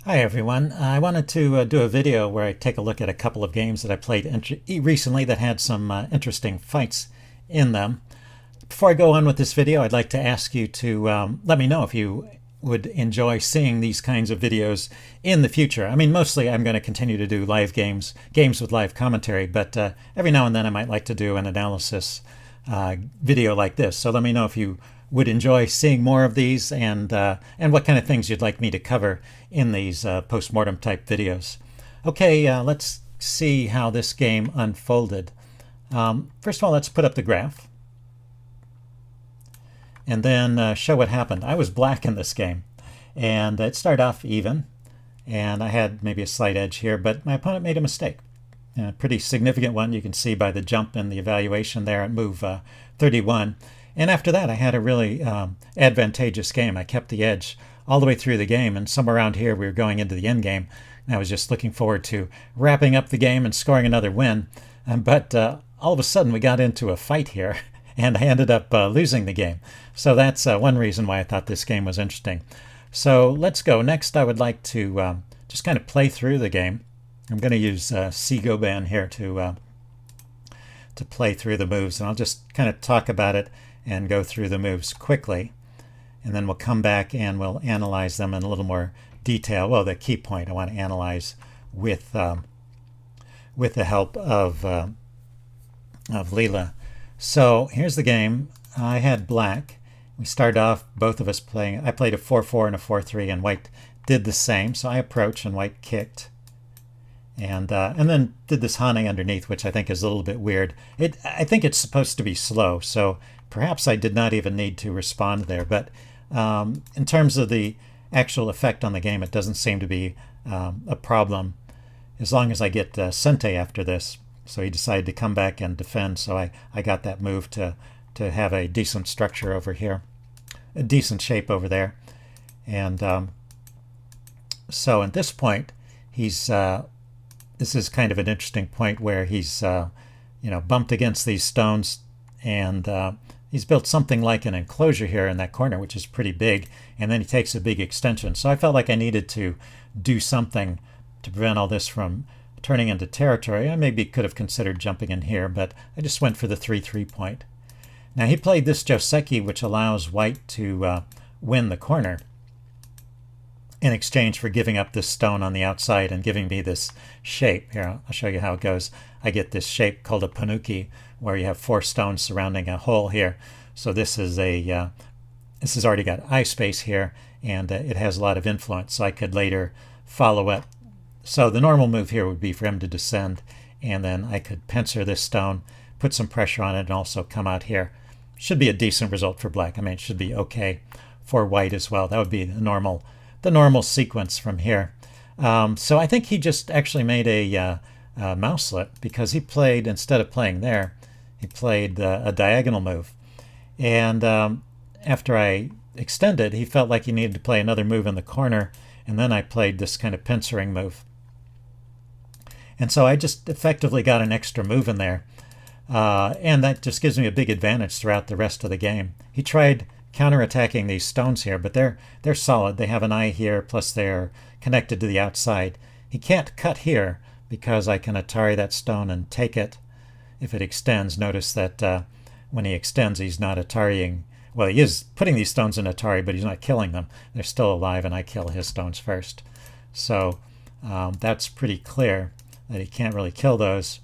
Hi everyone. I wanted to do a video where I take a look at a couple of games that I played recently that had some interesting fights in them. Before I go on with this video, I'd like to ask you to let me know if you would enjoy seeing these kinds of videos in the future. I mean, mostly I'm going to continue to do live games with live commentary, but every now and then I might like to do an analysis video like this. So let me know if you would enjoy seeing more of these and what kind of things you'd like me to cover in these post-mortem type videos. Okay, let's see how this game unfolded. First of all, let's put up the graph and then show what happened. I was black in this game, and it started off even, and I had maybe a slight edge here, but my opponent made a mistake. A pretty significant one. You can see by the jump in the evaluation there at move 31. And after that, I had a really advantageous game. I kept the edge all the way through the game, and somewhere around here we were going into the end game. And I was just looking forward to wrapping up the game and scoring another win. But all of a sudden we got into a fight here, and I ended up losing the game. So that's one reason why I thought this game was interesting. So let's go. Next, I would like to just kind of play through the game. I'm going to use Segoban here to play through the moves, and I'll just kind of talk about it and go through the moves quickly, and then we'll come back and we'll analyze them in a little more detail. Well, the key point I want to analyze with the help of Leela. So here's the game. I had black. We started off, both of us playing. I played a 4-4 and a 4-3, and white did the same. So I approached and white kicked. And then did this Hane underneath, which I think is a little bit weird. I think it's supposed to be slow, so perhaps I did not even need to respond there. But in terms of the actual effect on the game, it doesn't seem to be a problem as long as I get Sente after this. So he decided to come back and defend, so I got that move to have a decent structure over here, a decent shape over there. And so at this point, he's... this is kind of an interesting point where he's, bumped against these stones, and he's built something like an enclosure here in that corner, which is pretty big, and then he takes a big extension. So I felt like I needed to do something to prevent all this from turning into territory. I maybe could have considered jumping in here, but I just went for the 3-3 point. Now he played this Joseki, which allows white to win the corner, in exchange for giving up this stone on the outside and giving me this shape. Here, I'll show you how it goes. I get this shape called a panuki, where you have 4 stones surrounding a hole here. So this is this has already got eye space here, and it has a lot of influence. So I could later follow it. So the normal move here would be for him to descend, and then I could pincer this stone, put some pressure on it, and also come out here. Should be a decent result for black. I mean, it should be okay for white as well. That would be the normal sequence from here. So I think he just actually made a mouselet, because he played, instead of playing there, he played a diagonal move. And after I extended, he felt like he needed to play another move in the corner, and then I played this kind of pincering move. And so I just effectively got an extra move in there. And that just gives me a big advantage throughout the rest of the game. He tried counterattacking these stones here, but they're solid. They have an eye here, plus they're connected to the outside. He can't cut here because I can Atari that stone and take it if it extends. Notice that when he extends, he's not Atariing. Well, he is putting these stones in Atari, but he's not killing them. They're still alive, and I kill his stones first. So that's pretty clear that he can't really kill those.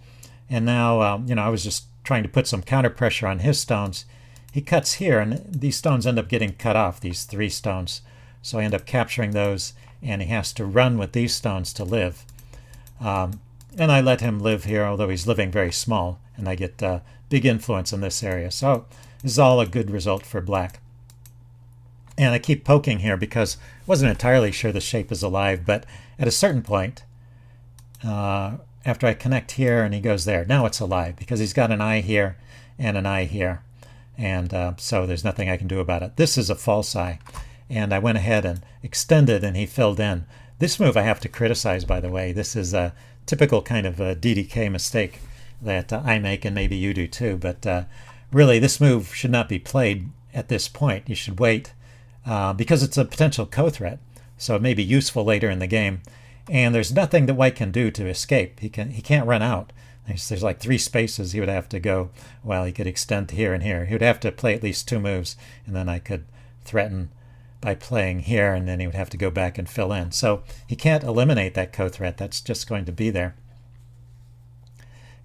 And now, I was just trying to put some counter pressure on his stones. He cuts here, and these stones end up getting cut off, these 3 stones. So I end up capturing those, and he has to run with these stones to live. And I let him live here, although he's living very small, and I get big influence in this area. So this is all a good result for black. And I keep poking here because I wasn't entirely sure the shape is alive, but at a certain point, after I connect here and he goes there, now it's alive because he's got an eye here and an eye here. And so there's nothing I can do about it. This is a false eye. And I went ahead and extended, and he filled in. This move I have to criticize, by the way. This is a typical kind of a DDK mistake that I make, and maybe you do too. But really, this move should not be played at this point. You should wait because it's a potential co-threat. so it may be useful later in the game. And there's nothing that white can do to escape. He can't run out. There's like 3 spaces he would have to go. Well, he could extend to here and here. He would have to play at least 2 moves, and then I could threaten by playing here, and then he would have to go back and fill in. So he can't eliminate that co-threat. That's just going to be there.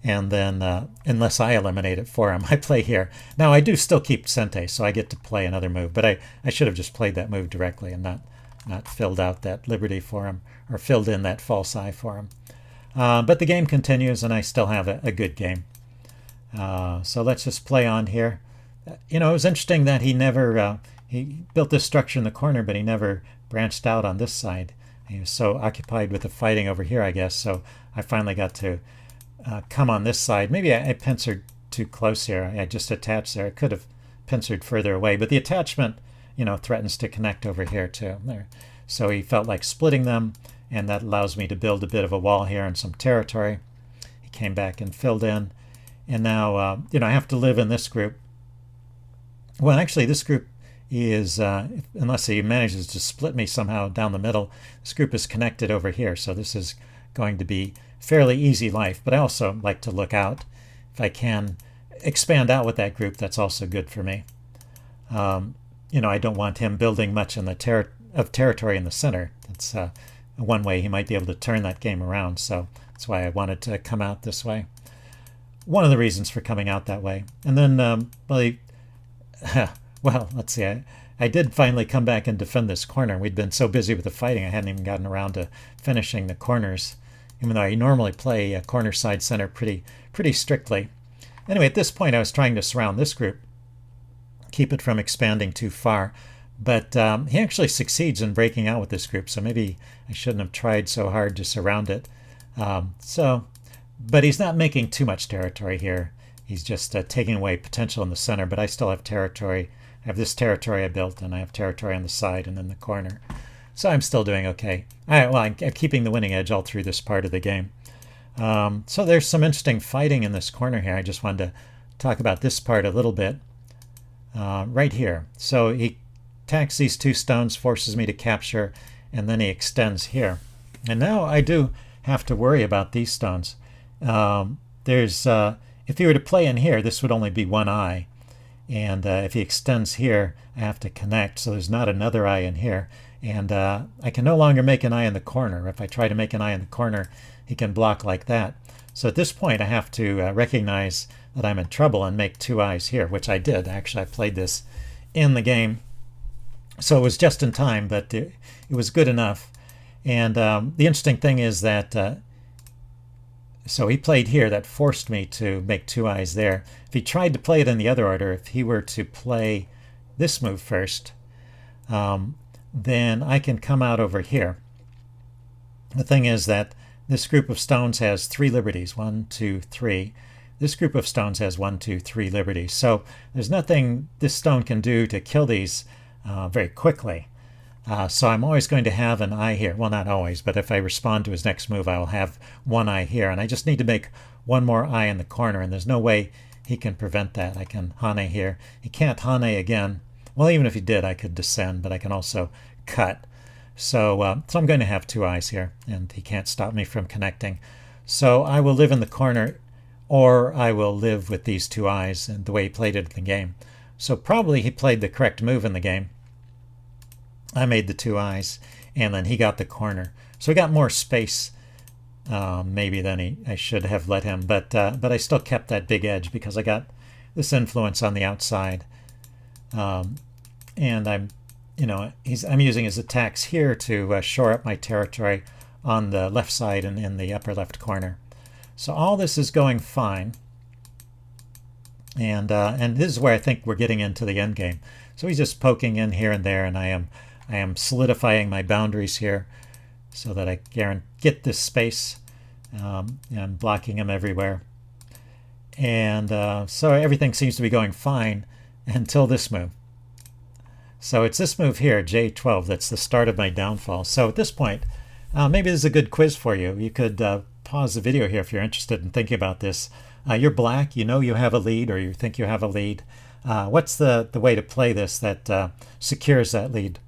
And then, unless I eliminate it for him, I play here. Now, I do still keep Sente, so I get to play another move. But I should have just played that move directly and not filled out that liberty for him, or filled in that false eye for him. But the game continues, and I still have a good game. So let's just play on here. It was interesting that he never... he built this structure in the corner, but he never branched out on this side. He was so occupied with the fighting over here, I guess. So I finally got to come on this side. Maybe I pincered too close here. I just attached there. I could have pincered further away. But the attachment, threatens to connect over here too. There. So he felt like splitting them, and that allows me to build a bit of a wall here and some territory. He came back and filled in. And now, I have to live in this group. Well, actually, this group is, unless he manages to split me somehow down the middle, this group is connected over here. So this is going to be fairly easy life. But I also like to look out. If I can expand out with that group, that's also good for me. I don't want him building much in the territory in the center. That's one way he might be able to turn that game around. So that's why I wanted to come out this way. One of the reasons for coming out that way. And then, well, let's see. I did finally come back and defend this corner. We'd been so busy with the fighting, I hadn't even gotten around to finishing the corners, even though I normally play corner, side, center pretty strictly. Anyway, at this point, I was trying to surround this group, keep it from expanding too far. But he actually succeeds in breaking out with this group, so maybe I shouldn't have tried so hard to surround it. But he's not making too much territory here. He's just taking away potential in the center, but I still have territory. I have this territory I built, and I have territory on the side and in the corner. So I'm still doing okay. I'm keeping the winning edge all through this part of the game. So there's some interesting fighting in this corner here. I just wanted to talk about this part a little bit. Right here. So he attacks these 2 stones, forces me to capture, and then he extends here. And now I do have to worry about these stones. If he were to play in here, this would only be 1 eye. And if he extends here, I have to connect, so there's not another eye in here. And I can no longer make an eye in the corner. If I try to make an eye in the corner, he can block like that. So at this point, I have to recognize that I'm in trouble and make 2 eyes here, which I did. Actually, I played this in the game. So it was just in time, but it was good enough. And the interesting thing is that, so he played here. That forced me to make 2 eyes there. If he tried to play it in the other order, if he were to play this move first, then I can come out over here. The thing is that this group of stones has 3 liberties. 1, 2, 3. This group of stones has 1, 2, 3 liberties. So there's nothing this stone can do to kill these very quickly. So I'm always going to have an eye here. Well, not always, but if I respond to his next move, I will have 1 eye here. And I just need to make 1 more eye in the corner, and there's no way he can prevent that. I can Hane here. He can't Hane again. Well, even if he did, I could descend, but I can also cut. So I'm going to have 2 eyes here, and he can't stop me from connecting. So I will live in the corner, or I will live with these 2 eyes, and the way he played it in the game. So probably he played the correct move in the game. I made the 2 eyes, and then he got the corner. So he got more space maybe than I should have let him, but I still kept that big edge because I got this influence on the outside. And I'm using his attacks here to shore up my territory on the left side and in the upper left corner. So all this is going fine. And this is where I think we're getting into the end game. So he's just poking in here and there, and I am solidifying my boundaries here so that I get this space. I'm blocking him everywhere. And so everything seems to be going fine until this move. So it's this move here, J12, that's the start of my downfall. So at this point, maybe this is a good quiz for you. You could pause the video here if you're interested in thinking about this. You're black, you know you have a lead, or you think you have a lead. What's the way to play this that secures that lead?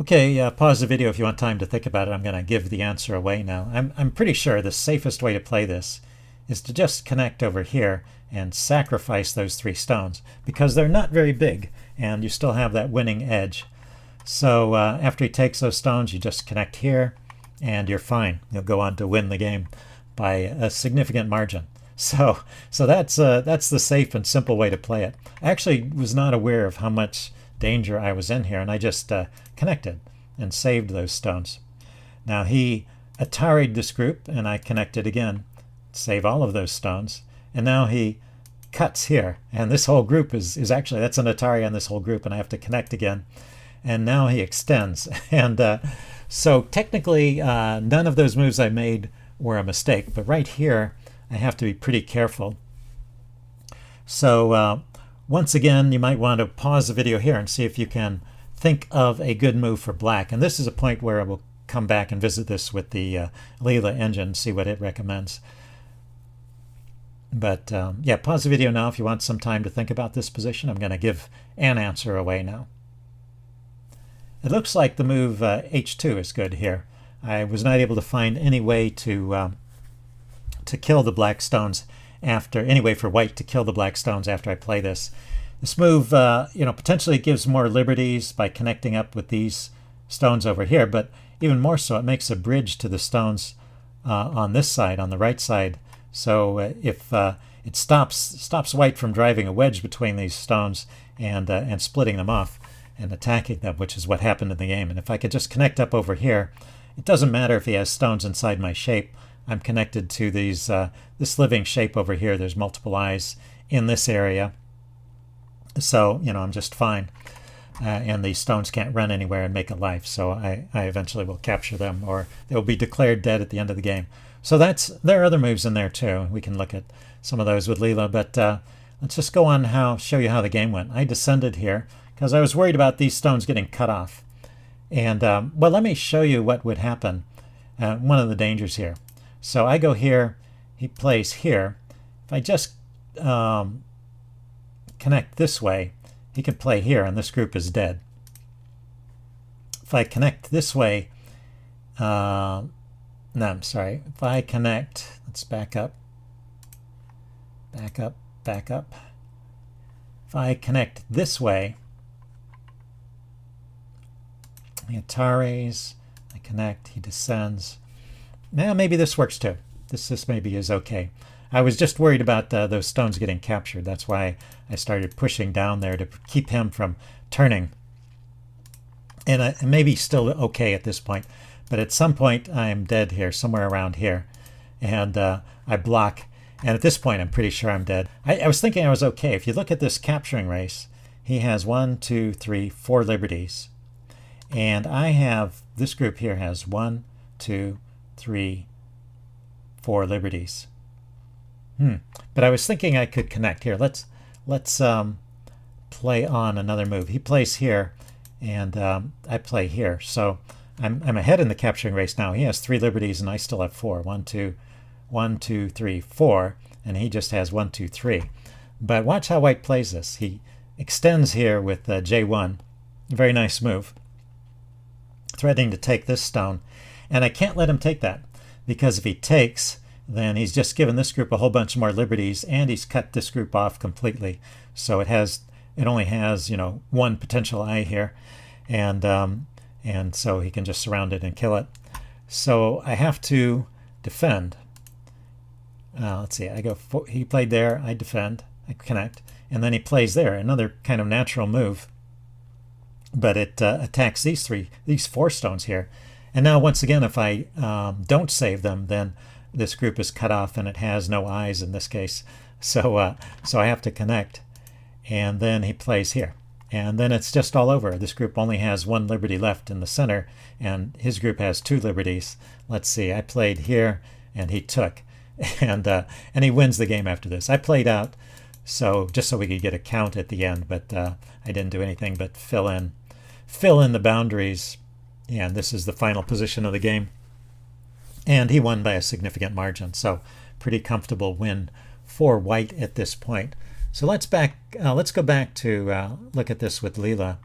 Okay, pause the video if you want time to think about it. I'm going to give the answer away now. I'm pretty sure the safest way to play this is to just connect over here and sacrifice those 3 stones because they're not very big and you still have that winning edge. So after he takes those stones, you just connect here and you're fine. You'll go on to win the game by a significant margin. So that's the safe and simple way to play it. I actually was not aware of how much danger I was in here, and I just connected and saved those stones. Now he Atari'd this group, and I connected again, save all of those stones, and now he cuts here, and this whole group is actually, that's an Atari on this whole group, and I have to connect again, and now he extends. And so technically none of those moves I made were a mistake, but right here I have to be pretty careful. So once again, you might want to pause the video here and see if you can think of a good move for black. And this is a point where I will come back and visit this with the Leela engine, see what it recommends. But yeah, pause the video now if you want some time to think about this position. I'm going to give an answer away now. It looks like the move H2 is good here. I was not able to find any way to kill the black stones after, any way for white to kill the black stones after I play this. This move, potentially gives more liberties by connecting up with these stones over here, but even more so, it makes a bridge to the stones on this side, on the right side. So if it stops white from driving a wedge between these stones and splitting them off and attacking them, which is what happened in the game. And if I could just connect up over here, it doesn't matter if he has stones inside my shape. I'm connected to these this living shape over here. There's multiple eyes in this area, so I'm just fine. And these stones can't run anywhere and make a life, so I eventually will capture them, or they will be declared dead at the end of the game. So there are other moves in there too. We can look at some of those with Leela, but let's just go on show you how the game went. I descended here because I was worried about these stones getting cut off. And well, let me show you what would happen. One of the dangers here. So I go here, he plays here. If I just connect this way, he can play here, and this group is dead. If I connect this way, no, I'm sorry. If I connect, let's back up. Back up, back up. If I connect this way, the Ataris, I connect, he descends. Now maybe this works too. This maybe is okay. I was just worried about those stones getting captured. That's why I started pushing down there to keep him from turning. And maybe still okay at this point. But at some point I'm dead here, somewhere around here. And I block. And at this point I'm pretty sure I'm dead. I was thinking I was okay. If you look at this capturing race, he has 1, 2, 3, 4 liberties. And this group here has 1, 2, 3, 4 liberties. But I was thinking I could connect here. Let's play on another move. He plays here, and I play here. So I'm ahead in the capturing race now. He has 3 liberties, and I still have 4. 1, 2, 1, 2, 3, 4, and he just has 1, 2, 3. But watch how white plays this. He extends here with J1. Very nice move. Threatening to take this stone. And I can't let him take that, because if he takes, then he's just given this group a whole bunch more liberties, and he's cut this group off completely. So it only has, 1 potential eye here, and so he can just surround it and kill it. So I have to defend. Let's see, he played there, I defend, I connect, and then he plays there, another kind of natural move. But it attacks these 4 stones here. And now once again, if I don't save them, then this group is cut off and it has no eyes in this case. So I have to connect. And then he plays here. And then it's just all over. This group only has 1 liberty left in the center, and his group has 2 liberties. Let's see, I played here and he took. And he wins the game after this. I played out just so we could get a count at the end, but I didn't do anything but fill in the boundaries. And this is the final position of the game. And he won by a significant margin. So pretty comfortable win for white at this point. So let's go back to look at this with Leela.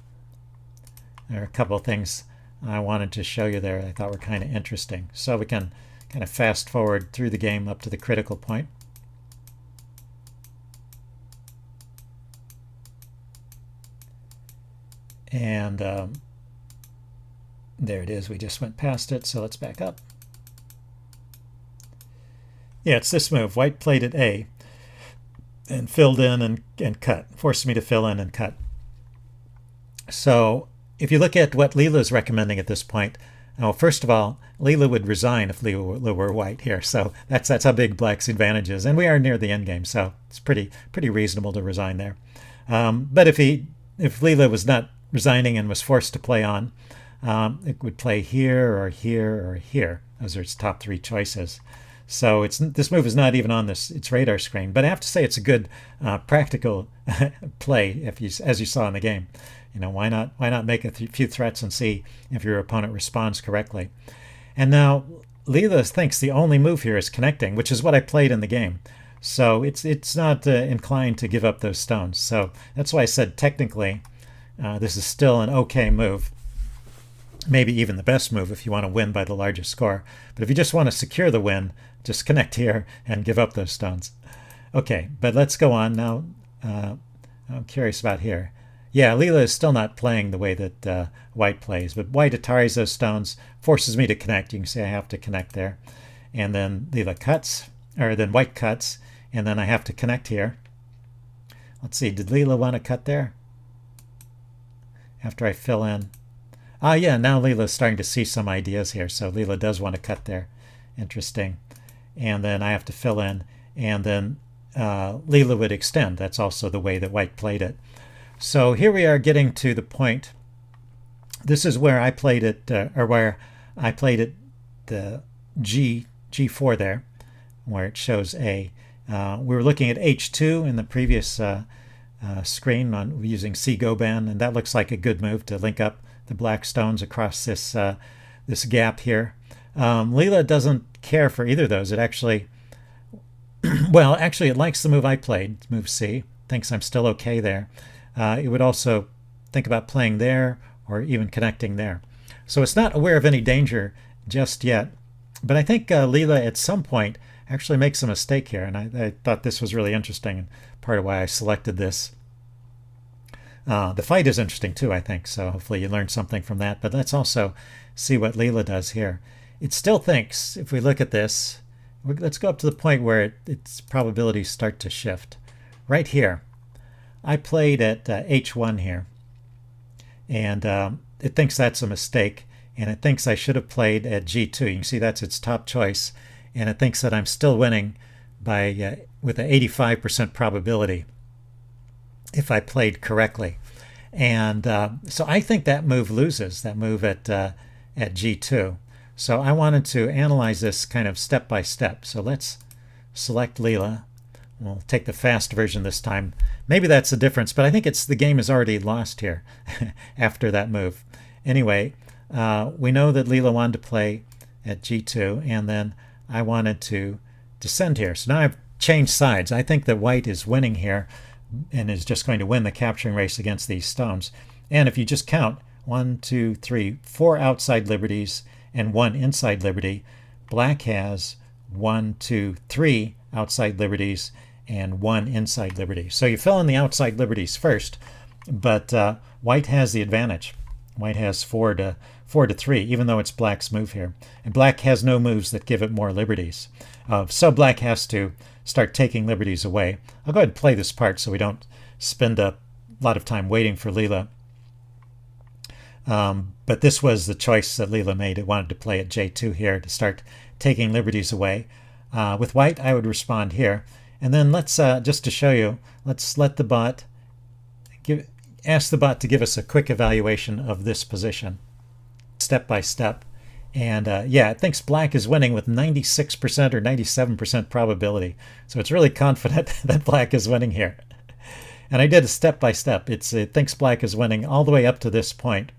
There are a couple of things I wanted to show you there I thought were kind of interesting. So we can kind of fast forward through the game up to the critical point. And there it is. We just went past it, so let's back up. Yeah, it's this move. White played at A and filled in and cut. Forced me to fill in and cut. So if you look at what Leela's recommending at this point, well, first of all, Leela would resign if Leela were white here. So that's how big Black's advantage is. And we are near the end game, so it's pretty reasonable to resign there. But if Leela was not resigning and was forced to play on, it would play here or here or here. Those are its top three choices. So this move is not even on its radar screen. But I have to say it's a good practical play as you saw in the game. Why not make a few threats and see if your opponent responds correctly. And now Leela thinks the only move here is connecting, which is what I played in the game. So it's not inclined to give up those stones. So that's why I said technically this is still an okay move. Maybe even the best move if you want to win by the largest score. But if you just want to secure the win, just connect here and give up those stones. Okay, but let's go on now. I'm curious about here. Yeah, Leela is still not playing the way that White plays, but White Ataris those stones, forces me to connect. You can see I have to connect there. And then Leela cuts, or then White cuts, and then I have to connect here. Let's see, did Leela want to cut there? After I fill in. Yeah, now Leela's starting to see some ideas here, so Leela does want to cut there. Interesting. And then I have to fill in, and then Leela would extend. That's also the way that White played it. So here we are getting to the point. This is where I played it, the G4 there, where it shows A. We were looking at H2 in the previous screen using C Goban, and that looks like a good move to link up the black stones across this gap here. Leela doesn't care for either of those. It actually, well, actually it likes the move I played, move C, thinks I'm still okay there. It would also think about playing there or even connecting there. So it's not aware of any danger just yet. But I think Leela at some point actually makes a mistake here, and I thought this was really interesting and part of why I selected this. The fight is interesting too, I think, so hopefully you learned something from that. But let's also see what Leela does here. It still thinks, if we look at this, let's go up to the point where its probabilities start to shift. Right here. I played at H1 here, and it thinks that's a mistake, and it thinks I should have played at G2. You can see that's its top choice, and it thinks that I'm still winning with an 85% probability if I played correctly. And so I think that move loses, that move at G2. So I wanted to analyze this kind of step by step. So let's select Leela. We'll take the fast version this time. Maybe that's the difference, but I think the game is already lost here after that move. Anyway, we know that Leela wanted to play at G2, and then I wanted to descend here. So now I've changed sides. I think that White is winning here and is just going to win the capturing race against these stones. And if you just count 1, 2, 3, 4 outside liberties and 1 inside liberty, Black has 1, 2, 3 outside liberties and 1 inside liberty. So you fill in the outside liberties first, but White has the advantage. White has 4 to 3, even though it's Black's move here. And Black has no moves that give it more liberties. So Black has to start taking liberties away. I'll go ahead and play this part so we don't spend a lot of time waiting for Leela. But this was the choice that Leela made. It wanted to play at J2 here to start taking liberties away. With White, I would respond here. And then let's, just to show you, let's let the bot, ask the bot to give us a quick evaluation of this position, step by step. And yeah, it thinks Black is winning with 96% or 97% probability. So it's really confident that Black is winning here. And I did a step by step. It thinks Black is winning all the way up to this point.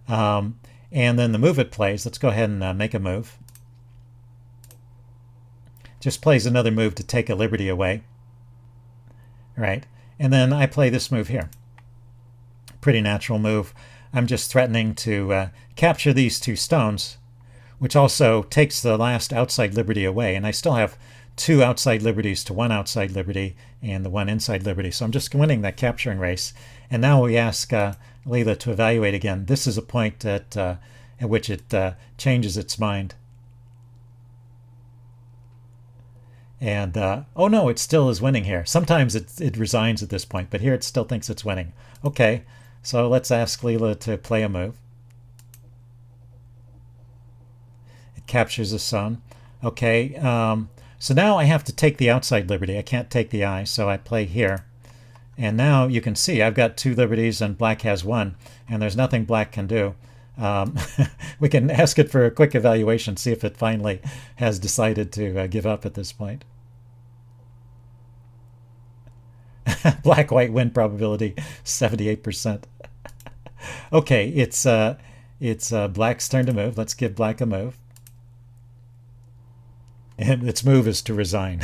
And then the move it plays, let's go ahead and make a move. Just plays another move to take a liberty away. Right. And then I play this move here. Pretty natural move. I'm just threatening to capture these two stones, which also takes the last outside liberty away. And I still have two outside liberties to one outside liberty and the one inside liberty. So I'm just winning that capturing race. And now we ask Leela to evaluate again. This is a point at which it changes its mind. And oh no, it still is winning here. Sometimes it resigns at this point, but here it still thinks it's winning. Okay, so let's ask Leela to play a move. It captures a stone. Okay, so now I have to take the outside liberty. I can't take the eye, so I play here. And now you can see I've got two liberties and black has one, and there's nothing black can do. We can ask it for a quick evaluation, see if it finally has decided to give up at this point. Black-white win probability 78%. Okay, it's black's turn to move. Let's give black a move. And its move is to resign.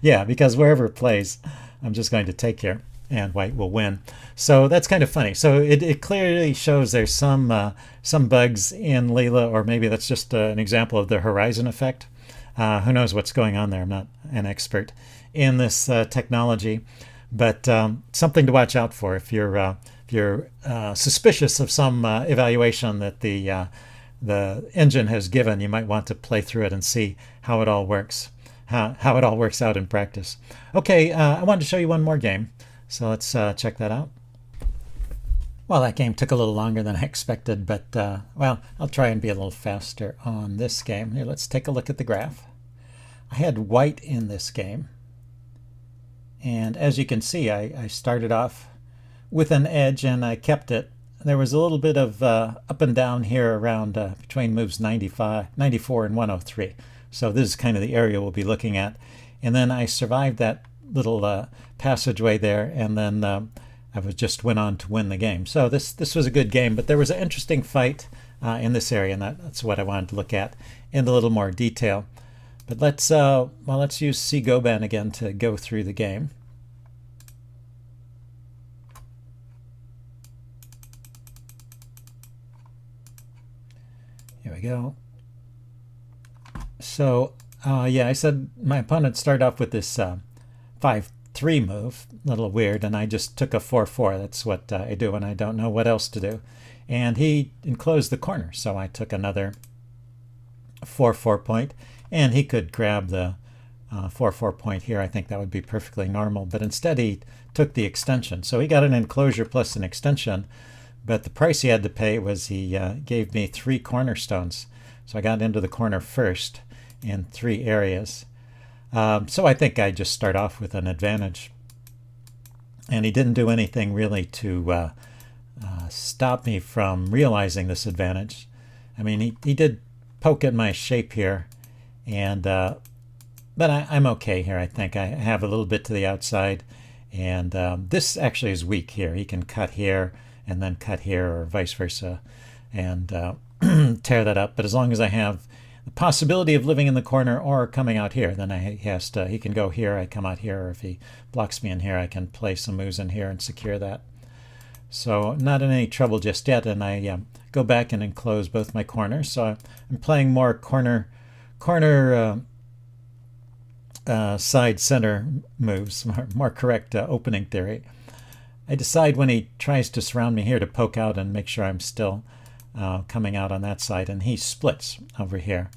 Yeah, because wherever it plays, I'm just going to take here, and white will win. So that's kind of funny. So it clearly shows there's some bugs in Leela, or maybe that's just an example of the horizon effect. Who knows what's going on there? I'm not an expert in this technology, but something to watch out for if you're suspicious of some evaluation that the engine has given. You might want to play through it and see how it all works, how it all works out in practice. Okay, I wanted to show you one more game, so let's check that out. Well, that game took a little longer than I expected, but well, I'll try and be a little faster on this game. Here, let's take a look at the graph. I had white in this game, and as you can see, I started off with an edge and I kept it. There was a little bit of up and down here around between moves 94 and 103. So this is kind of the area we'll be looking at. And then I survived that little passageway there, and then I just went on to win the game. So this was a good game, but there was an interesting fight in this area, and that's what I wanted to look at in a little more detail. But let's use C Goban again to go through the game. Here we go. So yeah, I said my opponent started off with this 5-3 move, a little weird, and I just took a 4-4. That's what I do when I don't know what else to do. And he enclosed the corner, so I took another 4-4 point, and he could grab the 4-4 point here. I think that would be perfectly normal, but instead he took the extension. So he got an enclosure plus an extension, but the price he had to pay was he gave me 3 cornerstones. So I got into the corner first in 3 areas. So I think I just start off with an advantage. And he didn't do anything really to stop me from realizing this advantage. I mean, he did poke at my shape here, and but I'm okay here. I think I have a little bit to the outside, and this actually is weak here. He can cut here and then cut here, or vice versa, and tear that up. But as long as I have the possibility of living in the corner or coming out here, then he can go here, I come out here, or if he blocks me in here, I can play some moves in here and secure that. So not in any trouble just yet, and I go back and enclose both my corners. So I'm playing more corner side center moves, more correct opening theory. I decide when he tries to surround me here to poke out and make sure I'm still coming out on that side, and he splits over here.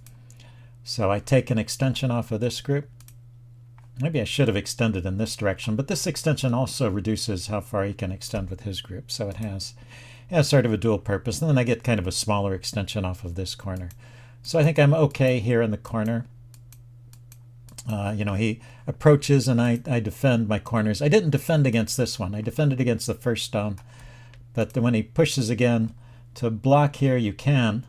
So I take an extension off of this group. Maybe I should have extended in this direction, but this extension also reduces how far he can extend with his group, so it has sort of a dual purpose. And then I get kind of a smaller extension off of this corner. So I think I'm okay here in the corner. He approaches and I defend my corners. I didn't defend against this one. I defended against the first stone, but when he pushes again to block here, you can.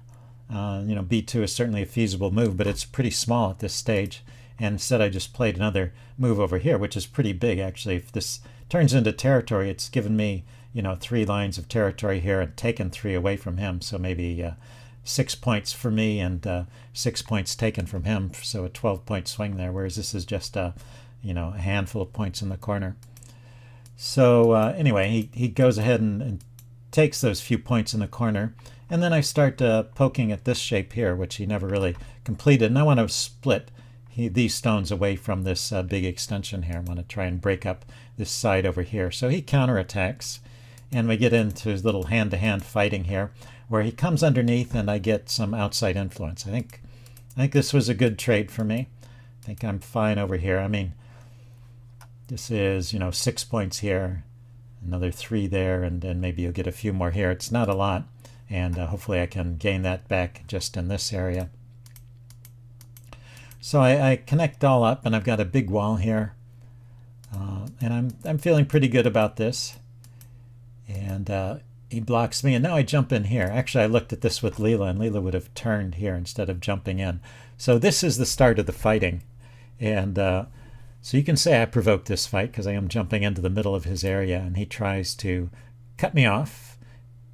B2 is certainly a feasible move, but it's pretty small at this stage. And instead I just played another move over here, which is pretty big actually. If this turns into territory, it's given me 3 lines of territory here and taken 3 away from him. So maybe 6 points for me and 6 points taken from him. So a 12-point swing there, whereas this is just a handful of points in the corner. So anyway, he goes ahead and takes those few points in the corner. And then I start poking at this shape here, which he never really completed. And I want to split these stones away from this big extension here. I want to try and break up this side over here. So he counterattacks, and we get into his little hand-to-hand fighting here, where he comes underneath and I get some outside influence. I think this was a good trade for me. I think I'm fine over here. I mean, this is, 6 points here, another 3 there, and then maybe you'll get a few more here. It's not a lot, and hopefully I can gain that back just in this area. So I connect all up, and I've got a big wall here, and I'm feeling pretty good about this. And he blocks me, and now I jump in here. Actually, I looked at this with Leela, and Leela would have turned here instead of jumping in. So this is the start of the fighting, and so you can say I provoked this fight because I am jumping into the middle of his area, and he tries to cut me off,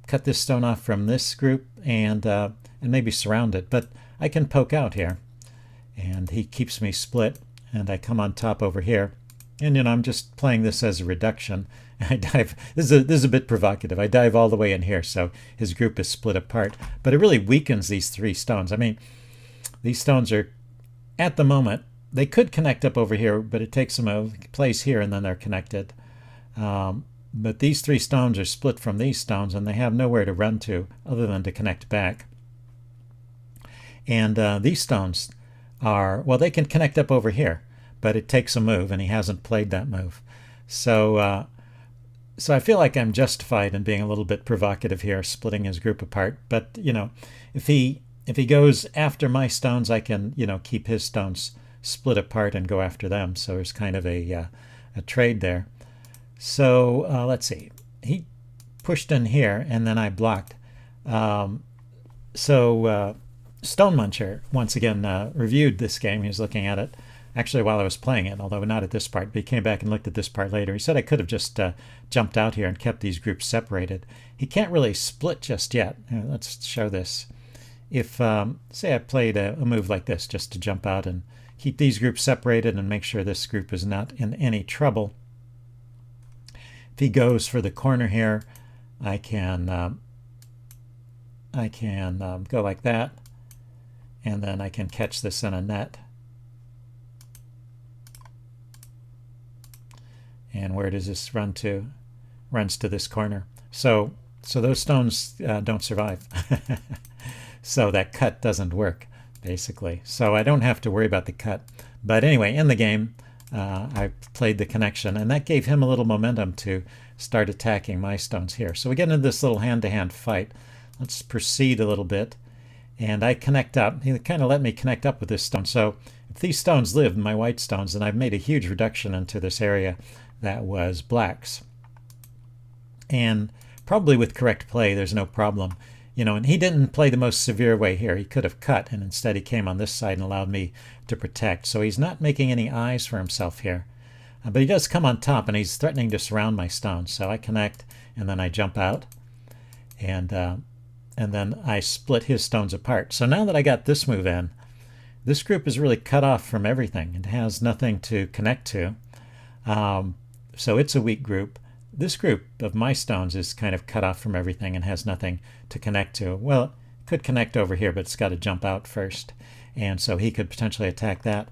cut this stone off from this group, and maybe surround it. But I can poke out here, and he keeps me split, and I come on top over here. And I'm just playing this as a reduction. I dive. This is a bit provocative. I dive all the way in here, so his group is split apart. But it really weakens these 3 stones. I mean, these stones are, at the moment, they could connect up over here, but it takes them a place here, and then they're connected. But these 3 stones are split from these stones, and they have nowhere to run to other than to connect back. And these stones are, well, they can connect up over here, but it takes a move, and he hasn't played that move. So I feel like I'm justified in being a little bit provocative here, splitting his group apart. But, if he goes after my stones, I can, keep his stones split apart and go after them. So there's kind of a trade there. So let's see. He pushed in here, and then I blocked. Stone Muncher, once again, reviewed this game. He was looking at it, actually, while I was playing it, although not at this part. But he came back and looked at this part later. He said I could have just jumped out here and kept these groups separated. He can't really split just yet. Let's show this. If, say I played a move like this, just to jump out and keep these groups separated and make sure this group is not in any trouble. If he goes for the corner here, I can go like that, and then I can catch this in a net. And where does this run to? Runs to this corner. So those stones don't survive. So that cut doesn't work, basically. So I don't have to worry about the cut. But anyway, in the game, I played the connection, and that gave him a little momentum to start attacking my stones here. So we get into this little hand-to-hand fight. Let's proceed a little bit. And I connect up. He kind of let me connect up with this stone. So if these stones live, my white stones, then I've made a huge reduction into this area that was black's. And probably with correct play, there's no problem. And he didn't play the most severe way here. He could have cut, and instead he came on this side and allowed me to protect. So he's not making any eyes for himself here. But he does come on top, and he's threatening to surround my stones. So I connect, and then I jump out, and then I split his stones apart. So now that I got this move in, this group is really cut off from everything. It has nothing to connect to. So it's a weak group. This group of my stones is kind of cut off from everything and has nothing to connect to. Well, it could connect over here, but it's got to jump out first. And so he could potentially attack that.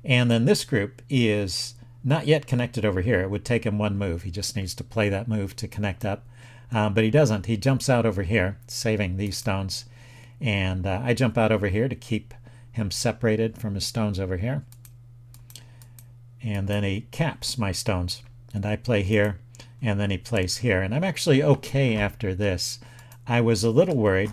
And then this group is not yet connected over here. It would take him 1 move. He just needs to play that move to connect up. But he doesn't. He jumps out over here, saving these stones. And I jump out over here to keep him separated from his stones over here. And then he caps my stones. And I play here, and then he plays here. And I'm actually okay after this. I was a little worried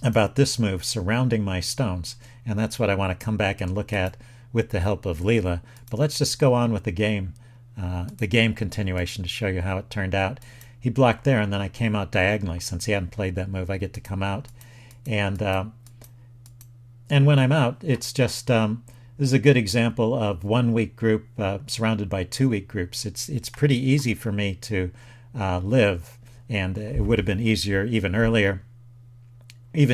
about this move surrounding my stones, and that's what I want to come back and look at with the help of Leela. But let's just go on with the game continuation to show you how it turned out. He blocked there, and then I came out diagonally. Since he hadn't played that move, I get to come out. And when I'm out, it's just this is a good example of 1 weak group surrounded by 2 weak groups. It's pretty easy for me to live, and it would have been easier even earlier. It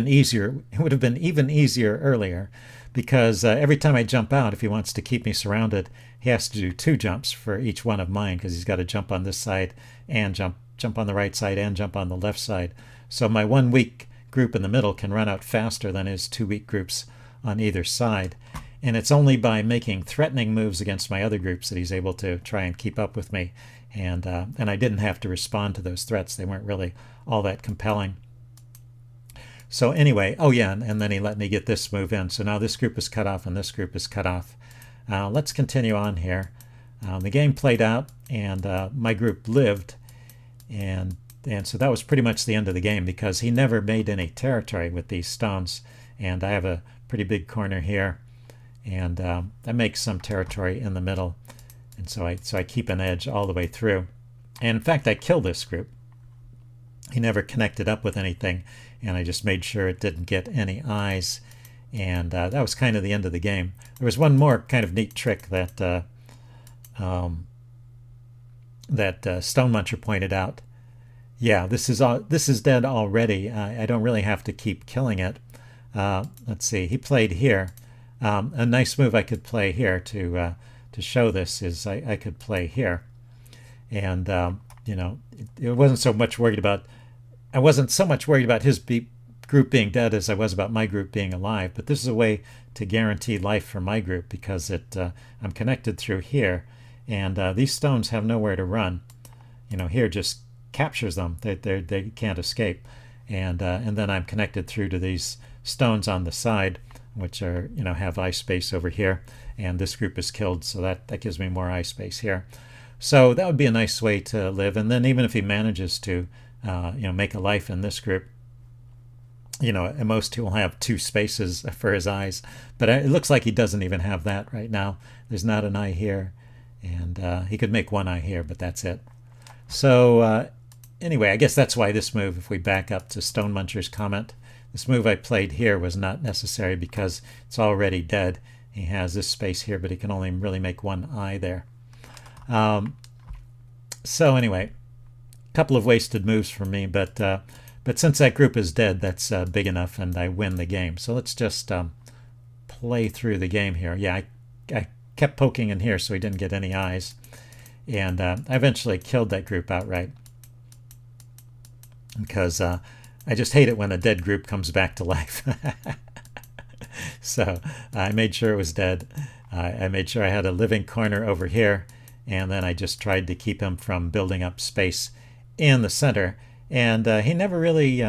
would have been even easier earlier, because every time I jump out, if he wants to keep me surrounded, he has to do 2 jumps for each one of mine, because he's got to jump on this side and jump jump on the right side and jump on the left side. So my 1 weak group in the middle can run out faster than his 2 weak groups on either side. And it's only by making threatening moves against my other groups that he's able to try and keep up with me. And I didn't have to respond to those threats. They weren't really all that compelling. So anyway, oh yeah, and then he let me get this move in. So now this group is cut off and this group is cut off. Let's continue on here. The game played out and my group lived. And so that was pretty much the end of the game because he never made any territory with these stones. And I have a pretty big corner here. And I make some territory in the middle. And so I keep an edge all the way through. And in fact, I killed this group. He never connected up with anything, and I just made sure it didn't get any eyes. And that was kind of the end of the game. There was one more kind of neat trick that Stone Muncher pointed out. Yeah, this is dead already. I don't really have to keep killing it. Let's see. He played here. A nice move I could play here to show this is I could play here, and it wasn't so much worried about. I wasn't so much worried about his group being dead as I was about my group being alive. But this is a way to guarantee life for my group because I'm connected through here, and these stones have nowhere to run. Here just captures them. They can't escape, and then I'm connected through to these stones on the side, which are have eye space over here, and this group is killed, so that gives me more eye space here. So that would be a nice way to live. And then even if he manages to make a life in this group, at most he'll have 2 spaces for his eyes, but it looks like he doesn't even have that right now. There's not an eye here, and he could make 1 eye here, but that's it. So anyway, I guess that's why this move, if we back up to Stone Muncher's comment, this move I played here was not necessary because it's already dead. He has this space here, but he can only really make 1 eye there. So anyway, a couple of wasted moves from me, but since that group is dead, that's big enough, and I win the game. So let's just play through the game here. Yeah, I kept poking in here so he didn't get any eyes, and I eventually killed that group outright because I just hate it when a dead group comes back to life. So I made sure it was dead. I made sure I had a living corner over here, and then I just tried to keep him from building up space in the center. And he never really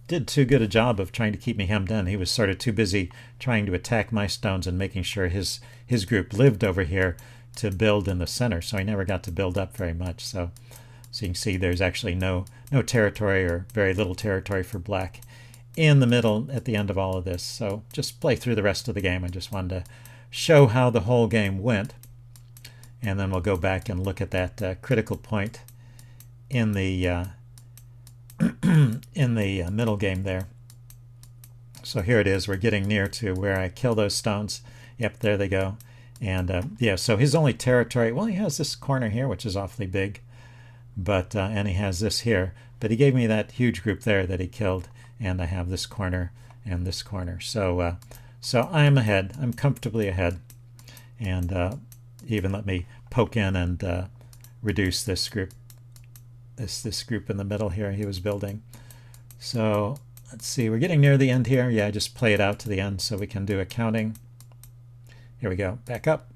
did too good a job of trying to keep me hemmed in. He was sort of too busy trying to attack my stones and making sure his group lived over here to build in the center. So I never got to build up very much. So you can see there's actually no territory or very little territory for black in the middle at the end of all of this. So just play through the rest of the game. I just wanted to show how the whole game went. And then we'll go back and look at that critical point in the middle game there. So here it is. We're getting near to where I kill those stones. Yep, there they go. And yeah, so his only territory, well, he has this corner here, which is awfully big. But and he has this here, but he gave me that huge group there that he killed, and I have this corner and this corner. So I'm ahead. I'm comfortably ahead, and he even let me poke in and reduce this group. This group in the middle here he was building. So let's see. We're getting near the end here. Yeah, I just play it out to the end so we can do a counting. Here we go. Back up.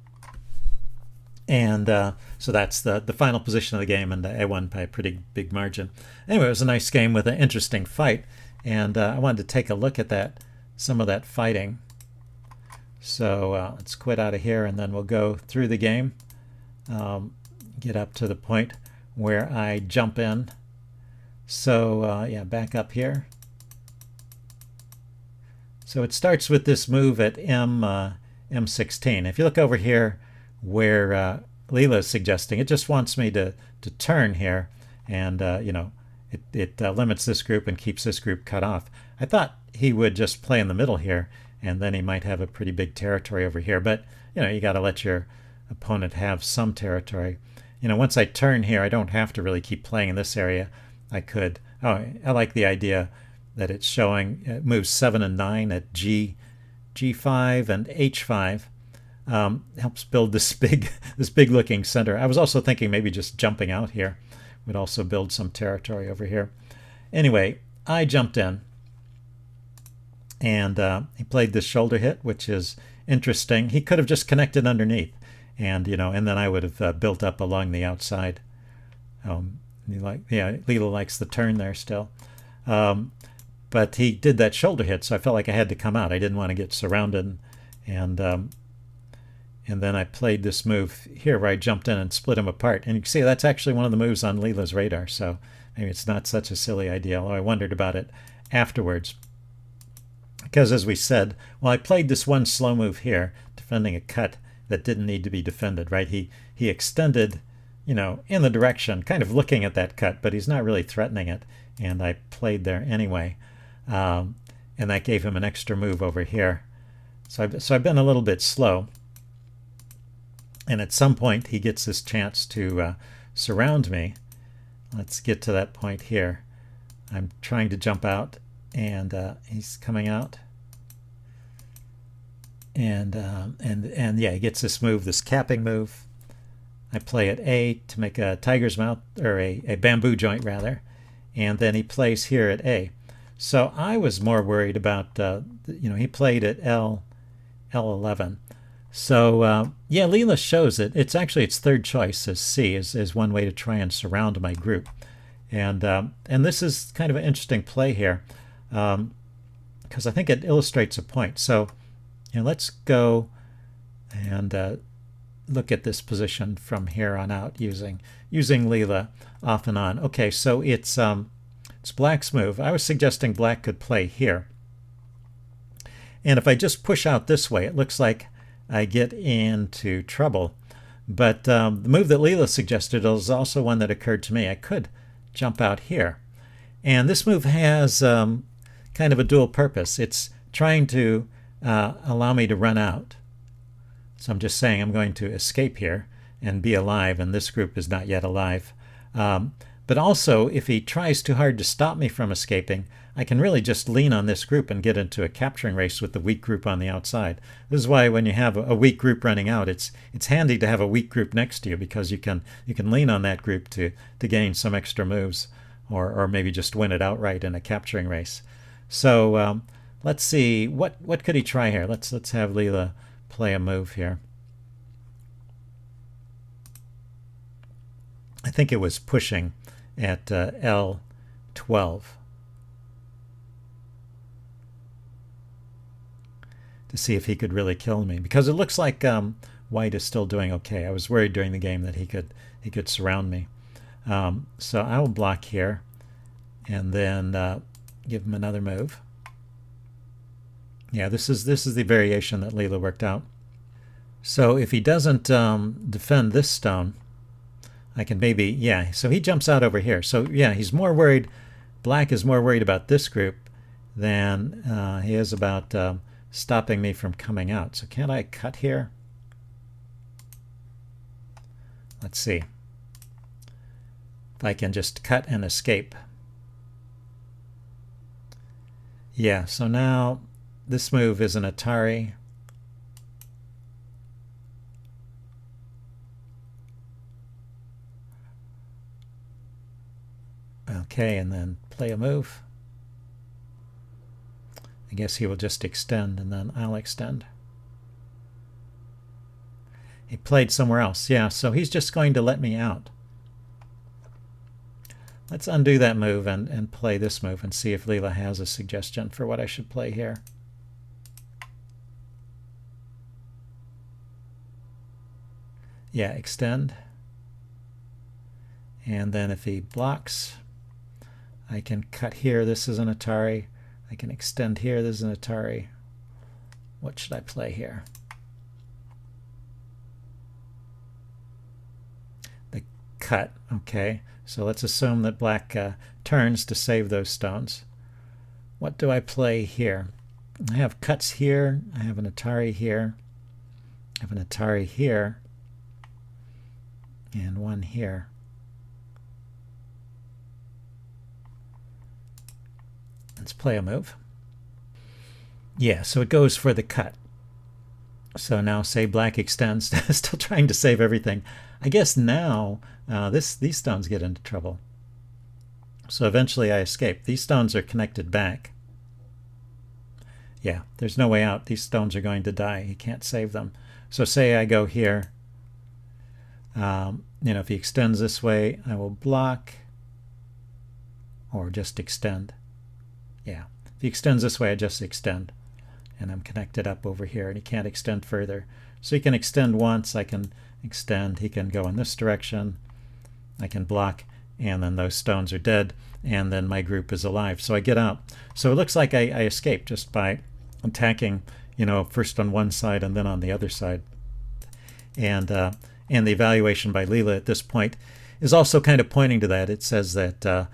And so that's the final position of the game, and I won by a pretty big margin. Anyway, it was a nice game with an interesting fight, and I wanted to take a look at some of that fighting. So let's quit out of here, and then we'll go through the game, get up to the point where I jump in. So yeah, back up here. So it starts with this move at M16. If you look over here, where Leela is suggesting, it just wants me to turn here, and it limits this group and keeps this group cut off. I thought he would just play in the middle here, and then he might have a pretty big territory over here. But you got to let your opponent have some territory. Once I turn here, I don't have to really keep playing in this area. I could. Oh, I like the idea that it's showing it moves 7 and 9 at G5 and H5. Helps build this big looking center. I was also thinking maybe just jumping out here would also build some territory over here. Anyway, I jumped in, and he played this shoulder hit, which is interesting. He could have just connected underneath, and and then I would have built up along the outside. Leela likes the turn there still. But he did that shoulder hit, so I felt like I had to come out. I didn't want to get surrounded, and then I played this move here where I jumped in and split him apart. And you can see that's actually one of the moves on Leela's radar, so maybe it's not such a silly idea, although I wondered about it afterwards. Because as we said, well, I played this one slow move here, defending a cut that didn't need to be defended, right? He extended, in the direction, kind of looking at that cut, but he's not really threatening it, and I played there anyway. And that gave him an extra move over here. So I've been a little bit slow. And at some point, he gets this chance to surround me. Let's get to that point here. I'm trying to jump out, and he's coming out. And yeah, he gets this move, this capping move. I play at A to make a tiger's mouth, or a bamboo joint rather. And then he plays here at A. So I was more worried about, he played at L11. So yeah, Leela shows it. It's actually its third choice as C, is one way to try and surround my group. And this is kind of an interesting play here, because I think it illustrates a point. So let's go and look at this position from here on out using Leela off and on. Okay, so it's black's move. I was suggesting black could play here. And if I just push out this way, it looks like I get into trouble. But the move that Leela suggested is also one that occurred to me. I could jump out here. And this move has kind of a dual purpose. It's trying to allow me to run out. So I'm just saying I'm going to escape here and be alive, and this group is not yet alive. But also, if he tries too hard to stop me from escaping, I can really just lean on this group and get into a capturing race with the weak group on the outside. This is why when you have a weak group running out, it's handy to have a weak group next to you, because you can lean on that group to gain some extra moves, or maybe just win it outright in a capturing race. So let's see, what could he try here? Let's have Leela play a move here. I think it was pushing at L12. To see if he could really kill me, because it looks like white is still doing okay. I was worried during the game that he could surround me. So I will block here, and then give him another move. Yeah, this is the variation that Leela worked out. So if he doesn't defend this stone, I can maybe, yeah, so he jumps out over here. So yeah, he's more worried, black is more worried about this group than he is about stopping me from coming out. So can't I cut here? Let's see if I can just cut and escape. Yeah, so now this move is an Atari. Okay, and then play a move. I guess he will just extend, and then I'll extend. He played somewhere else. Yeah, so he's just going to let me out. Let's undo that move and play this move and see if Leela has a suggestion for what I should play here. Yeah, extend. And then if he blocks, I can cut here. This is an Atari. I can extend here. This is an Atari. What should I play here? The cut. Okay, so let's assume that black turns to save those stones. What do I play here? I have cuts here. I have an Atari here. I have an Atari here. And one here. Let's play a move. Yeah, so it goes for the cut. So now say black extends, still trying to save everything. I guess now these stones get into trouble. So eventually I escape. These stones are connected back. Yeah, there's no way out. These stones are going to die. He can't save them. So say I go here. If he extends this way, I will block or just extend. Yeah, if he extends this way, I just extend. And I'm connected up over here, and he can't extend further. So he can extend once. I can extend. He can go in this direction. I can block, and then those stones are dead, and then my group is alive. So I get out. So it looks like I escaped just by attacking, first on one side and then on the other side. And the evaluation by Leela at this point is also kind of pointing to that. It says that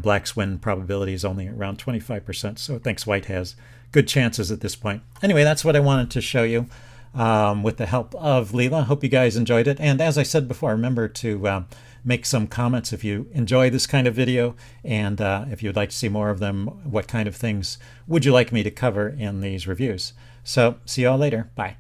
black's win probability is only around 25%, so it thinks white has good chances at this point. Anyway, that's what I wanted to show you with the help of Leela. Hope you guys enjoyed it. And as I said before, remember to make some comments if you enjoy this kind of video, and if you'd like to see more of them, what kind of things would you like me to cover in these reviews. So see you all later. Bye.